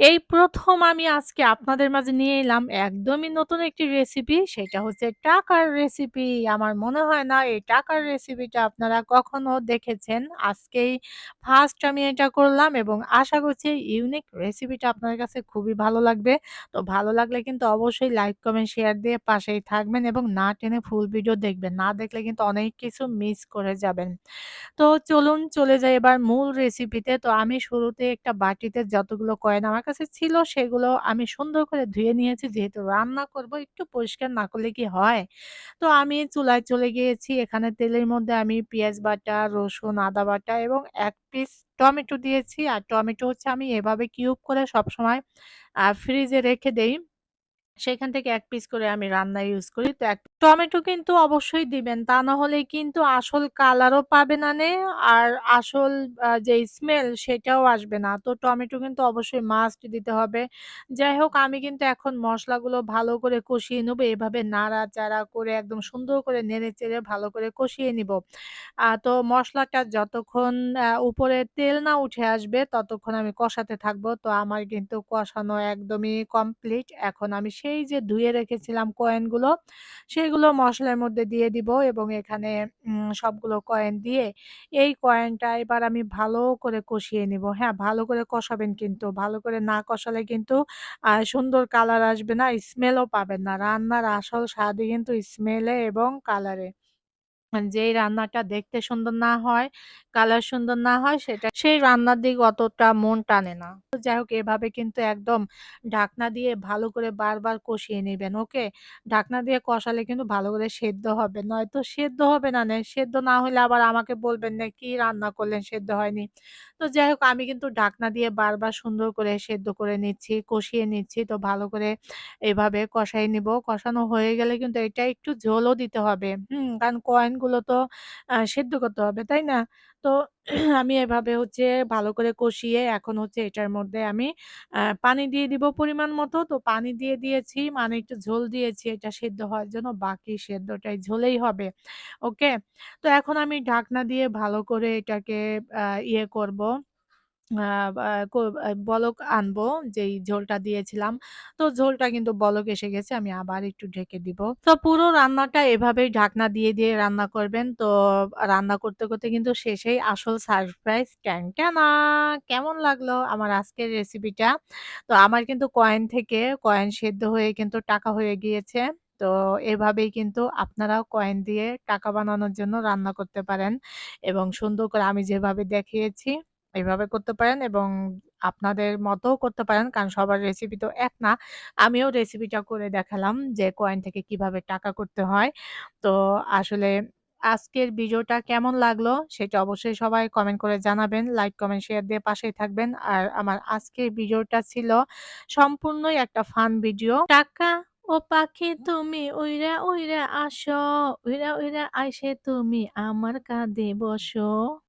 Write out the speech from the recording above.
এই ১ম আমি আজকে আপনাদের মাঝে নিয়ে এলাম একদমই নতুন একটি রেসিপি। সেটা হচ্ছে টাকার রেসিপি। আমার মনে হয় না এই টাকার রেসিপিটা আপনারা কখনো দেখেছেন। আজকেই ফার্স্ট আমি এটা করলাম এবং আশা করছি ইউনিক রেসিপিটা আপনাদের কাছে খুবই ভালো লাগবে। তো ভালো লাগলে কিন্তু অবশ্যই লাইক, কমেন্ট, শেয়ার দিয়ে পাশেই থাকবেন এবং না টেনে ফুল ভিডিও দেখবেন। না দেখলে কিন্তু অনেক কিছু মিস করে যাবেন। তো চলুন চলে যাই এবার মূল রেসিপিতে। তো আমি শুরুতে একটা বাটিতে যতগুলো কয়েন আমার কাছে ছিল সেগুলো আমি সুন্দর করে ধুয়ে নিয়েছি। যেহেতু রান্না করব একটু পরিষ্কার না করলে কি হয়? তো আমি চুলায় চলে গিয়েছি। এখানে তেলের মধ্যে আমি পেঁয়াজ বাটা, রসুন, আদা বাটা এবং ১ পিস টমেটো দিয়েছি। আর টমেটো হচ্ছে আমি এভাবে কিউব করে সবসময় ফ্রিজে রেখে দেই। সেখান থেকে ১ পিস করে আমি রান্নায় ইউজ করি। তো টমেটো কিন্তু অবশ্যই দিবেন। তা না হলে কিন্তু আসল কালারও পাবে না আর আসল যেই স্মেল সেটাও আসবে না। তো টমেটো কিন্তু অবশ্যই মাস্ট দিতে হবে। যাই হোক আমি কিন্তু এখন মসলাগুলো ভালো করে কষিয়ে নেবো। এভাবে নাড়াচাড়া করে একদম সুন্দর করে নেড়ে-চেড়ে ভালো করে কষিয়ে নিবো। তো মসলাটা যতক্ষণ উপরে তেল না উঠে আসবে ততক্ষণ আমি কষাতে থাকবো। তো আমার কিন্তু কষানো একদমই কমপ্লিট। এখন আমি সেই যে ধুয়ে রেখেছিলাম কয়েনগুলো, সেগুলো মসলার মধ্যে দিয়ে দিব এবং এখানে সবগুলো কয়েন দিয়ে এই কয়েনটা এবার আমি ভালো করে কষিয়ে নিবো। হ্যাঁ, ভালো করে কষাবেন কিন্তু। ভালো করে না কষালে কিন্তু সুন্দর কালার আসবে না, স্মেলও পাবেন না। রান্নার আসল স্বাদই কিন্তু স্মেলে এবং কালারে। যেই রান্নাটা দেখতে সুন্দর না হয়, কালার সুন্দর না হয় সেই রান্নার দিকে অতটা মন টানে না। তো যাই হোক এভাবে কিন্তু একদম ঢাকনা দিয়ে ভালো করে বারবার কষিয়ে নিবেন, ওকে? ঢাকনা দিয়ে কষালে কিন্তু ভালো করে সেদ্ধ হবে। নয়তো সেদ্ধ হবে না। সেদ্ধ না হলে আবার আমাকে বলবেন না, "কি রান্না করলেন সেদ্ধ হয়নি?" তো যাই হোক আমি কিন্তু ঢাকনা দিয়ে বারবার সুন্দর করে সেদ্ধ করে নিচ্ছি, কষিয়ে নিচ্ছি। তো ভালো করে এভাবে কষাই নিবো। কষানো হয়ে গেলে কিন্তু এটা একটু ঝোলও দিতে হবে। কারণ কয়েনগুলো তো সেদ্ধ করতে হবে, তাই না? তো আমি এভাবে হচ্ছে ভালো করে কষিয়ে এখন হচ্ছে এটার মধ্যে আমি পানি দিয়ে দিব পরিমাণ মতো। তো পানি দিয়ে দিয়েছি মানে একটু ঝোল দিয়েছি এটা সেদ্ধ হওয়ার জন্য। বাকি সেদ্ধটাই ঝোলেই হবে। ওকে? তো এখন আমি ঢাকনা দিয়ে ভালো করে এটাকে ইয়ে করব। আ বা বলক আনবো যেই ঝোলটা দিয়েছিলাম। তো ঝোলটা কিন্তু বলক এসে গেছে। আমি আবার একটু ঢেকে দিব। তো পুরো রান্নাটা এভাবেই ঢাকনা দিয়ে রান্না করবেন। তো রান্না করতে কিন্তু শেষেই আসল সারপ্রাইজ ট্যান-ট্যানা! কেমন লাগলো আমার আজকের রেসিপিটা? তো আমার কিন্তু কয়েন থেকে কয়েন সেদ্ধ হয়ে কিন্তু টাকা হয়ে গিয়েছে। তো এভাবেই কিন্তু আপনারাও কয়েন দিয়ে টাকা বানানোর জন্য রান্না করতে পারেন এবং সুন্দর করে আমি যেভাবে দেখিয়েছি এভাবে করতে পারেন এবং আপনাদের মতও করতে পারেন। কারণ সবার রেসিপি তো এক না। আমিও রেসিপিটা করে দেখালাম যে কয়েন থেকে কিভাবে টাকা করতে হয়। তো আসলে আজকের ভিডিওটা কেমন লাগলো সেটা অবশ্যই সবাই কমেন্ট করে জানাবেন। লাইক, কমেন্ট, শেয়ার দিয়ে পাশেই থাকবেন। আর আমার আজকের ভিডিওটা ছিল সম্পূর্ণই একটা ফান ভিডিও। টাকা ও পাখি তুমি উইড়া, উইড়া আসো, উইড়া, উইড়া আইসে তুমি আমার কাঁধে বসো।